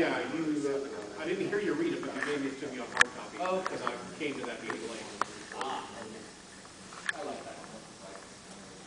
Yeah, I didn't hear you read it, but you gave it to me on hard copy. Oh, because I came to that meeting late. Ah, I like that.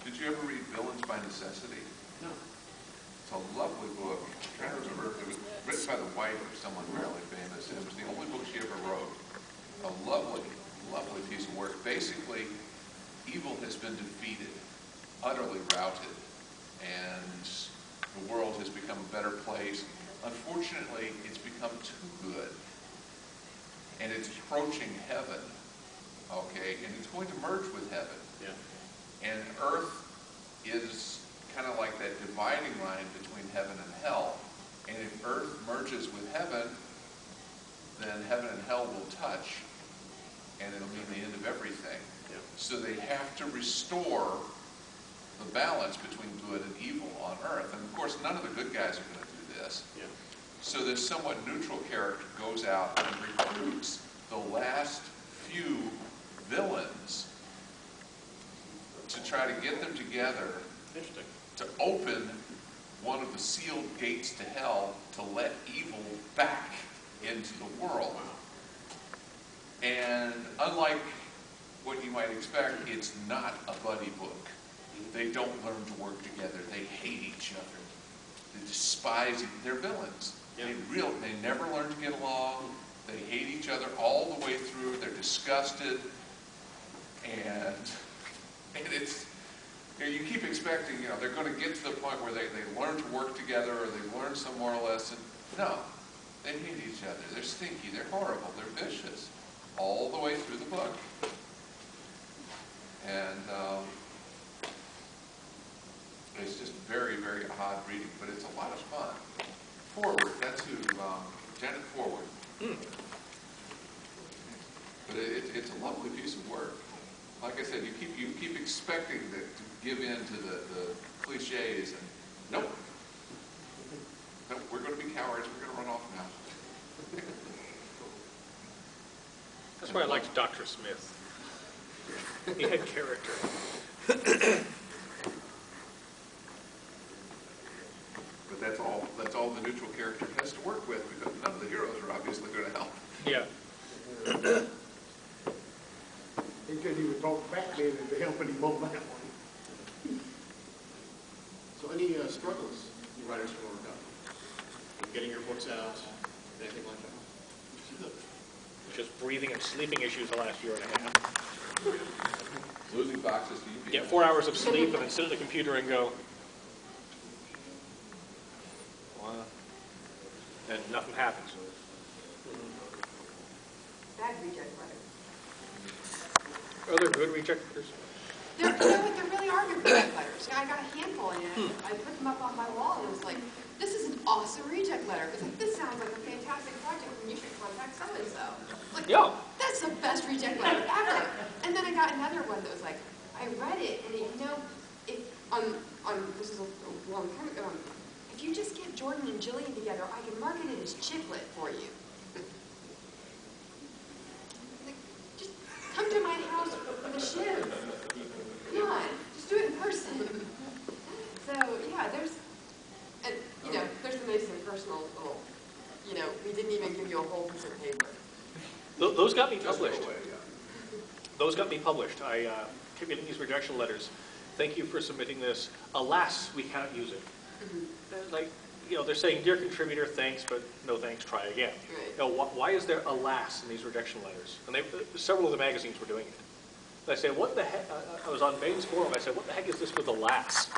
Did you ever read Villains by Necessity? No. It's a lovely book. I'm trying to remember. It was written by the wife of someone fairly famous, and it was the only book she ever wrote. A lovely, lovely piece of work. Basically, evil has been defeated, utterly routed, and the world has become a better place. Unfortunately, it's become too good, and it's approaching heaven, okay, and it's going to merge with heaven. Yeah. And earth is kind of like that dividing line between heaven and hell. And if earth merges with heaven, then heaven and hell will touch, and it'll mean the end of everything. Yeah. So they have to restore the balance between good and evil on earth. And of course, none of the good guys are going to do this. Yeah. So this somewhat neutral character goes out and recruits the last few villains to try to get them together Interesting. to open one of the sealed gates to hell to let evil back into the world. Wow. And unlike what you might expect, it's not a buddy book. They don't learn to work together. They hate each other. They despise they're villains. Yeah. They never learn to get along. They hate each other all the way through. They're disgusted. And it's, you keep expecting, they're going to get to the point where they learn to work together or they learn some moral lesson. No, they hate each other. They're stinky. They're horrible. They're vicious all the way through the book. And it's just very, very odd reading, but it's a lot of fun. Forward, that's who, Janet Forward. But it's a lovely piece of work. Like I said, you keep expecting to give in to the cliches, and nope. Nope, we're going to be cowards. We're going to run off now. That's why I liked Dr. Smith. He had character. But that's all the neutral character has to work with, because none of the heroes are obviously going to help. Yeah. He said he would talk Batman into helping him on that one. So any struggles you writers can overcome? Getting your books out, anything like that? Just breathing and sleeping issues the last year and a half. Losing boxes to UPS. Get 4 hours of sleep and then sit at the computer and go, well, and nothing happens. Bad reject letters. Are there good reject letters? There really are good reject letters. I got a handful, and I put them up on my wall, and it was like, this is an awesome reject letter. It's like, this sounds like a fantastic project, and you should contact so-and-so. Like, Yeah. that's the best reject letter ever. And then I got another one that was like, I read it, and this is a long time ago, if you just get Jordan and Jillian together, I can market it as chiclet for you. Like, just come to my house with a shiv. Come on, just do it in person. So yeah, there's the nice and personal little, we didn't even give you a whole piece of paper. Those got me published. Away, yeah. Those got me published. I kept getting these rejection letters. Thank you for submitting this. Alas, we cannot use it. Like, they're saying, dear contributor, thanks, but no thanks, try again. Right. Why is there alas in these rejection letters? And several of the magazines were doing it. And I said, what the heck? I was on Bain's forum. I said, what the heck is this with alas?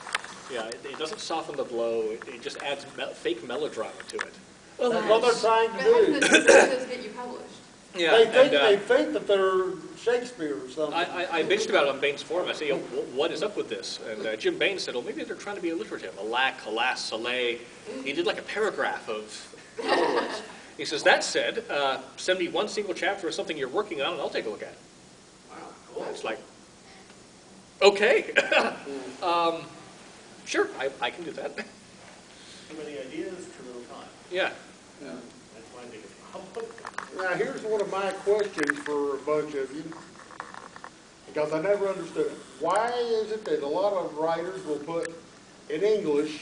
Yeah, it doesn't soften the blow. It just adds fake melodrama to it. Well, that's what they're trying to But do. how does this get you published? Yeah, They think that they're Shakespeare or something. I bitched about it on Bain's forum. I said, what is up with this? And Jim Bain said, well, maybe they're trying to be alliterative. Alack, alas, soleil. He did like a paragraph of color words. He says, that said, send me one single chapter of something you're working on, and I'll take a look at it. Wow, cool. It's like, okay. Sure, I can do that. Too many ideas, too little time. Yeah. That's my biggest problem. Now, here's one of my questions for a bunch of you, because I never understood it. Why is it that a lot of writers will put in English,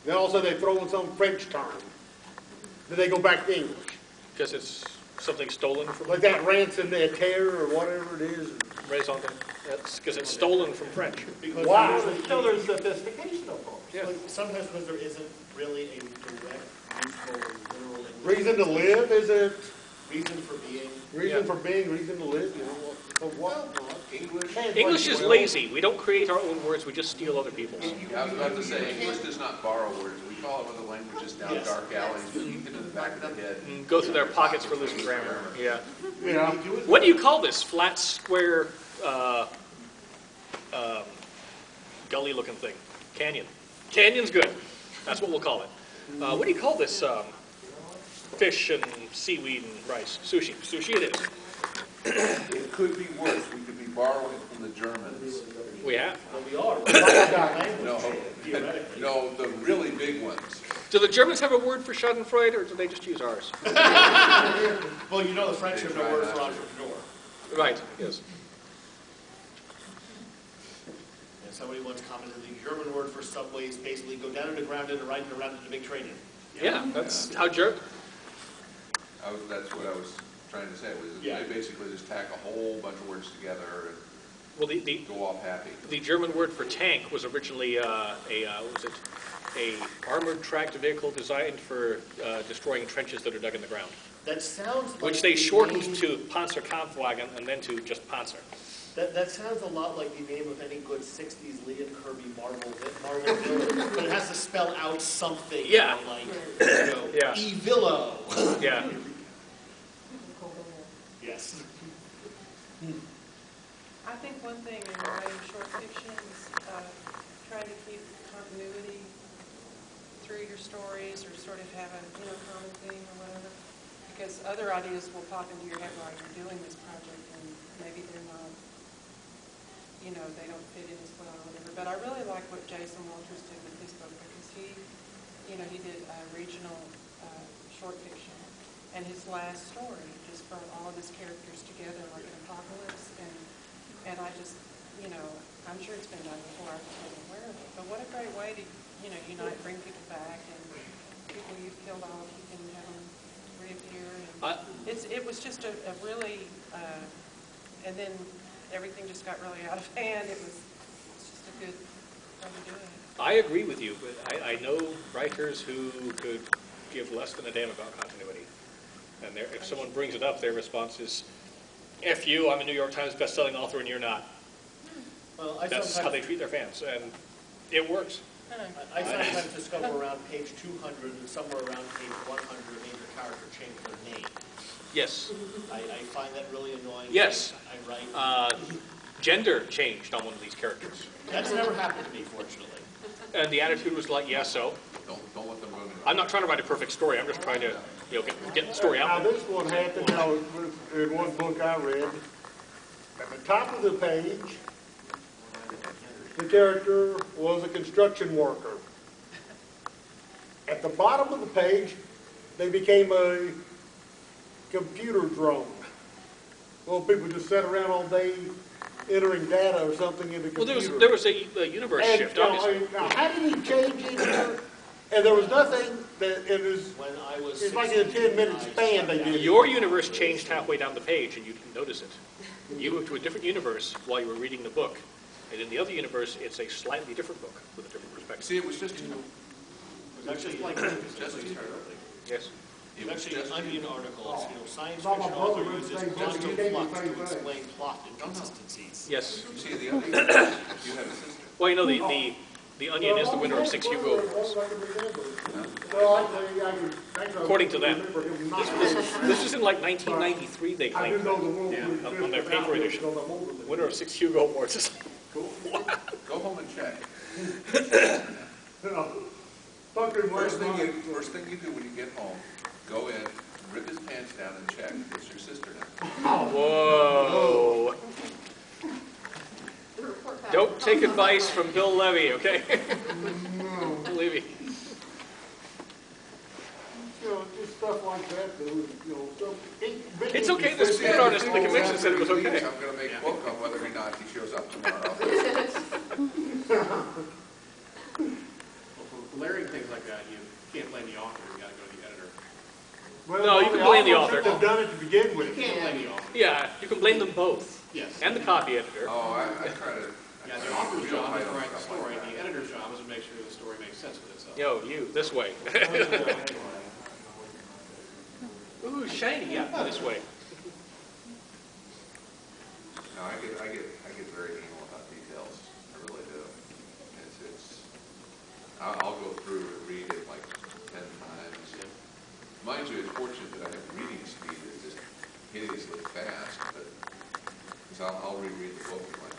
then also they throw in some French term? then they go back to English. Because it's something stolen from Like that ransom, that terror, or whatever it is. raison. That's because it's stolen from French. Because Wow. there's sophistication, of course. Yeah. But sometimes because there isn't really a direct, useful, literal English. Reason to live, is it? Reason for being. Reason Yeah. for being, reason to live, you know, of what? English, English is lazy. We don't create our own words. We just steal other people's. I was about to say, English does not borrow words. We follow other languages down Yes. dark alleys, get in the back of the head. And go through their pockets for loose grammar. Yeah. Yeah. What do you call this flat, square, gully-looking thing? Canyon. Canyon's good. That's what we'll call it. What do you call this fish and seaweed and rice? Sushi. Sushi it is. It could be worse. We could be borrowing from the Germans. We have. Well, we are. No, Theoretically. no, the really big ones. Do the Germans have a word for schadenfreude, or do they just use ours? Well, you know the French They have no try word not for to. entrepreneur. Right, yes. And somebody once commented the German word for subway is basically go down underground and right and around in a big train. Yeah, that's how That's what I was trying to say, was Yeah. they basically just tack a whole bunch of words together well, and go off happy. the German word for tank was originally what was it? A armored tracked vehicle designed for destroying trenches that are dug in the ground, That sounds like which they the shortened name- to Panzerkampfwagen and then to just Panzer. That sounds a lot like the name of any good '60s Lee and Kirby Marvel villain, but it has to spell out something. Yeah. You know, like Yeah. Evillo. Yeah. Yes. I think one thing in writing short fiction is trying to keep continuity through your stories, or sort of have a common theme or whatever. Because other ideas will pop into your head while you're doing this project, and maybe they're not, they don't fit in as well or whatever. But I really like what Jason Walters did with his book, because he did regional short fiction, and his last story just brought all of his characters together like an apocalypse, and I just, I'm sure it's been done before, I just wasn't aware of it. But what a great way to, unite, bring people back, and people you've killed off, you can have them reappear. And it was just a really, and then everything just got really out of hand. It's just a good way to do it. I agree with you, but I know writers who could give less than a damn about continuity. And if someone brings it up, their response is, F you, I'm a New York Times bestselling author and you're not. Well, That's how they treat their fans, and it works. I sometimes discover around page 200 and somewhere around page 100 a major character changed their name. Yes. I find that really annoying. Yes. I write. Gender changed on one of these characters. That's never happened to me, fortunately. And the attitude was like, yeah, so. Don't let them ruin it. I'm not trying to write a perfect story. I'm just trying to, get the story Now, out there. this one happened, in one book I read, at the top of the page, the character was a construction worker. At the bottom of the page, they became a computer drone. Well, people just sat around all day entering data or something in the Well, computer. there was a universe And, shift, now, obviously. now, how did he change it here? And there was nothing that, it was, When I was it's like in a 10-minute span they did it. Your universe changed halfway down the page, and you didn't notice it. You moved to a different universe while you were reading the book. And in the other universe, it's a slightly different book with a different perspective. See, it was just, It was actually like Yes. it was actually just, Onion articles, science Not my fiction brother author would uses say quantum just you flux can't to say explain plot inconsistencies. Yes. you see, the other, you have a sister. Well, the Onion is the winner of 6 Hugo Awards. According to them. This is in like 1993, they I claimed. do know the world. On their paper edition. Winner of 6 Hugo Awards. Is Go home and check. First thing you do when you get home, go in, rip his pants down and check. It's your sister now. Whoa. Report back. Don't take advice from Bill Levy, okay? Levy. Just stuff like that, so. It's okay, the spirit artist at the convention said it was okay. I'm gonna make a book on whether or not he shows up tomorrow. Well, for glaring things like that, you can't blame the author, you gotta go to the editor. Well, No, you can blame the author. Shouldn't have done it to begin You with. can't blame the author. Yeah, you can blame them both. Yes. And the copy editor. Oh, I try to. Yeah, I the try to author's be real job is tight to on write the stuff like story, that. the editor's job is to make sure the story makes sense with itself. Yo, you, this way. Ooh, shiny, yeah, this way. No, I get very anal about details. I really do. I'll go through and read it like 10 times. Mind you, it's fortunate that I have reading speed that's just hideously fast, but because I'll reread the book in like